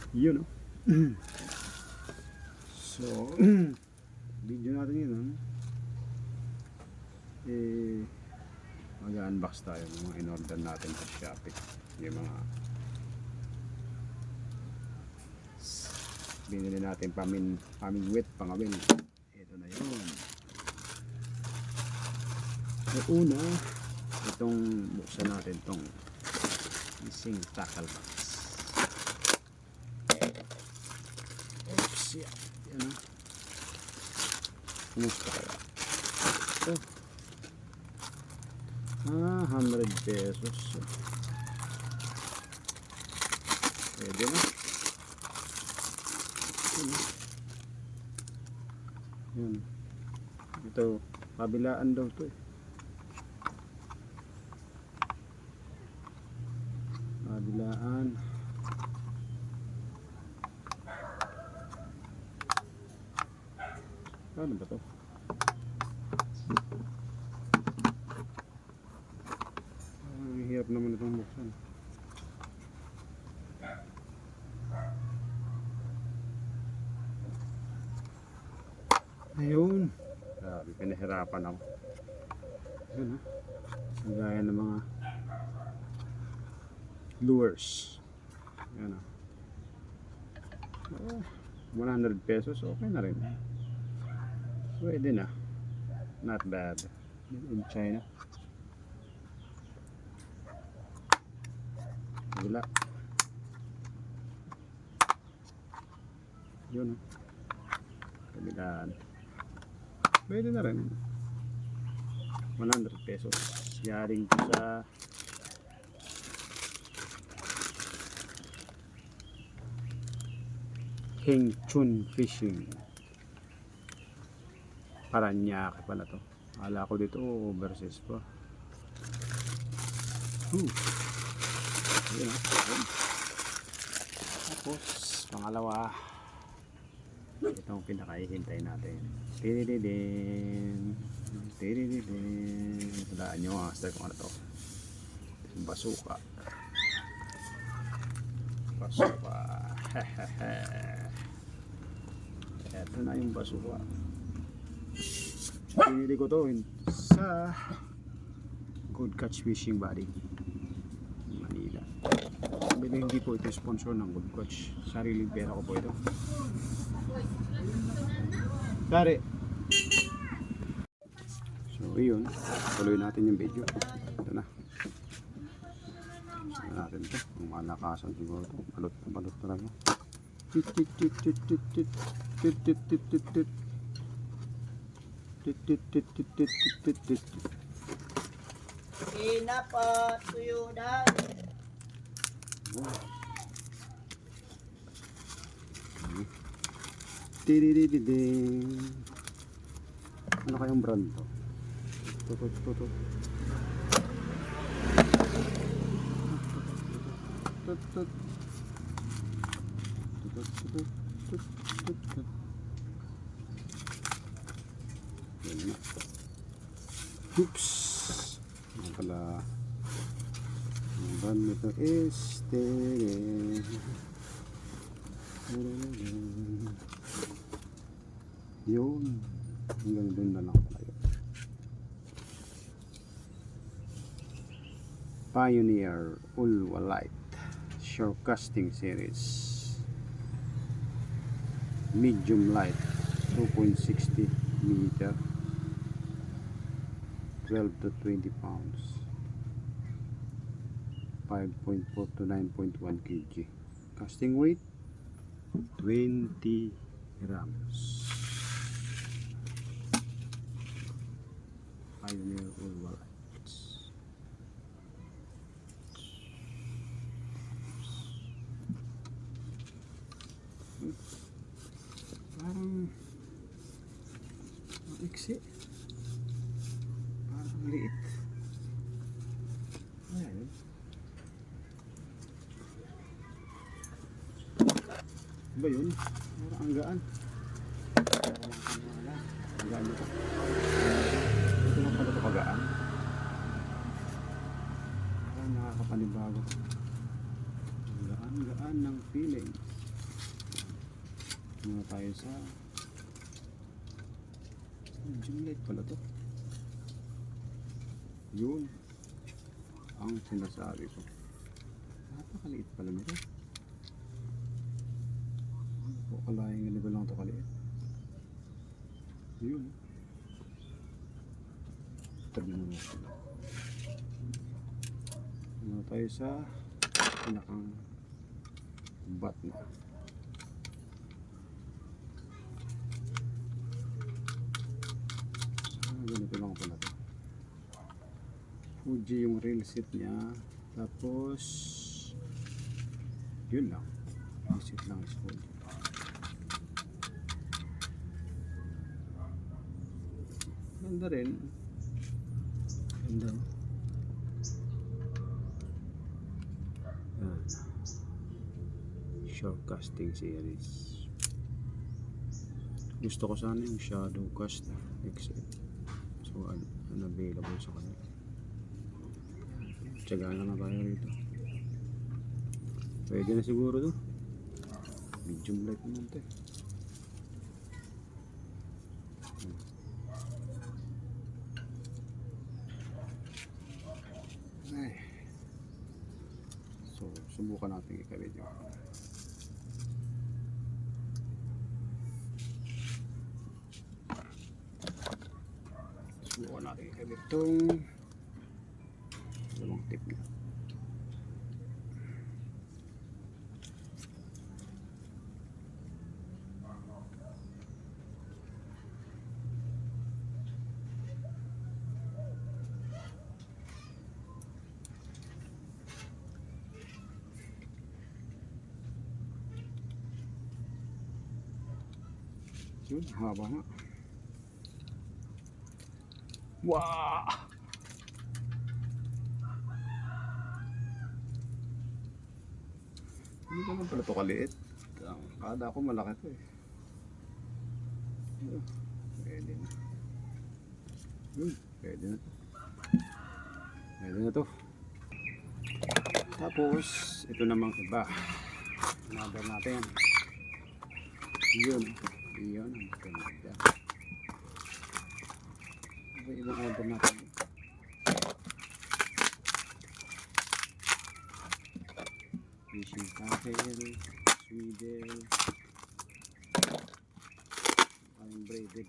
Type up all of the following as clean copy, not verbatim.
Yun, no? So, video natin yun, no? Mag-unbox tayo ng mga in-order natin sa Shopee. Yung mga binili natin pamingwit, pangawin. Ito na yun. So, una, itong buksan natin itong missing tackle box. Oops, yan. Yan, no? Kumusta kaya? Ito. 100 pesos. Pwede na. Yan. Ito, kabilaan daw to eh. Kabilaan. Ano ba to? Hirap naman itong buksan. Ayun. Grabe, pinahirapan ako. Ayun, ha? Ang gaya ng mga lures. Ayan, ha? 100 pesos, okay na rin. Pwede na. Not bad. In China. Wala. Yun, kabilaan. Pwede na rin. 100 pesos. Yaring ko sa Heng Chun Fishing. Paranaque pala to. Akala ko dito overseas pa. Ayun, tapos pangalawa, itong pinakahihintay natin. Tirididin. Tadaan nyo mga master kung ano to. Basuka. Eto na yung basuka. Pinili ko to sa Good Catch Fishing Body, Manila. Hindi po ito sponsor ng Good Catch. Sariling pera ko po ito. Dari. So yun, tuloy natin yung video. Ito na. Sige natin ito. Ang malakasan siguro ito. Balot talaga. Ina pa, tuyo na. Tiridididing. Ano kayong brand to? Tutut. Oops. Ang pala ang brand nito is yun, hanggang dun na lang tayo. Pioneer Ultralight Shore Casting Series, medium light, 2.60 meter, 12 to 20 pounds, 5.4 to 9.1 kg. Casting weight 20 grams. Pioneer Ultralight. Parang maiksi. Parang liit. Ayan. Ba yun? Parang ang gaan. Ang gaan nito. Ito na pala ito kagaan. Parang nakakapanibago. Ang gaan ng feelings. Muna tayo sa medium light pala to. Yun ang sinasabi ko. Napakaliit pala nito. Ano po, kalahin ganito lang ito kaliit. Yun. Tignan mo natin. Muna tayo sa pinakang bat na. Ganito lang pala ito. Fuji yung reel set niya. Tapos yun lang. Reel set lang is Fuji. Ganda rin. Ganda. Yan. Shortcasting series. Gusto ko sana yung shadow cast XL. So unavailable sa kanila. Tiyagaan na nga tayo rito. Pwede na siguro to. Medium light naman to. Ay. So subukan natin ikabit yun. Subukan natin ikabit itong dalawang tip na. Yun, haba na. Wow! Hindi naman pala ito kaliit. Kada ako malaki ito eh. Pwede na. Pwede na ito. Pwede na ito. Tapos, ito namang iba. Another natin. Yun. Yun. Ang ganda. Ibang order natin. Fishing tackle, swivel, ang braided.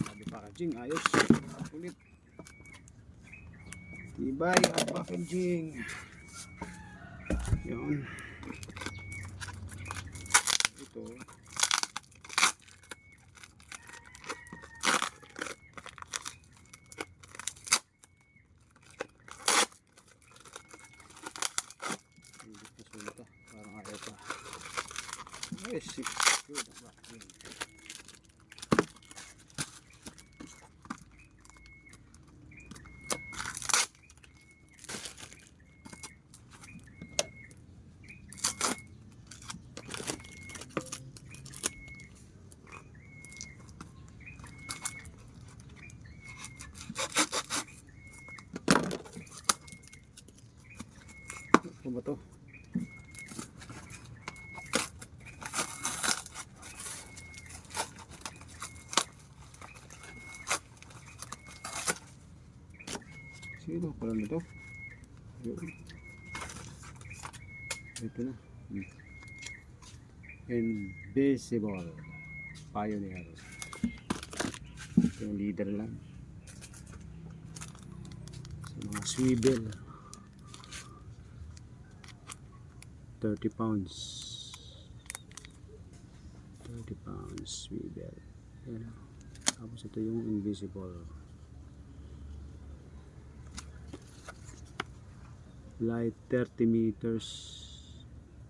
Sabi packaging, ayos. Ulit. Tibay ang packaging. Yun. Ito. Hindi pa sulta. Parang ayaw pa. Ay, good. Ano ba to? Sino pala nito? Yun. Ito na. Invisible Pioneer. Ito yung leader lang. Sa mga swivel. 30 pounds. 30 pounds swivel. Yan. Tapos ito yung invisible. Light 30 meters.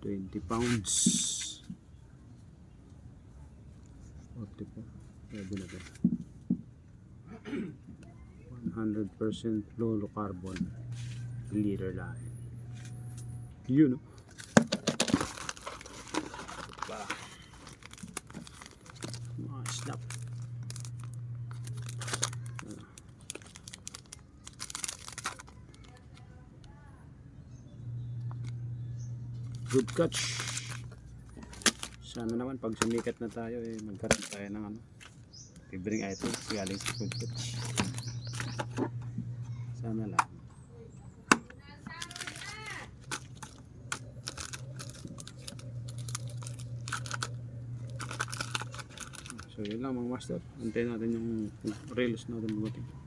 20 pounds. 44. Pwede na ito. 100% fluorocarbon. Leader line. Yun. Bah. good catch. Sana naman pag sumikat na tayo magkaroon tayo ng libreng items galing sa good catch. Sana lang. So yun lang mga master. Antayin natin yung reels natin bumating.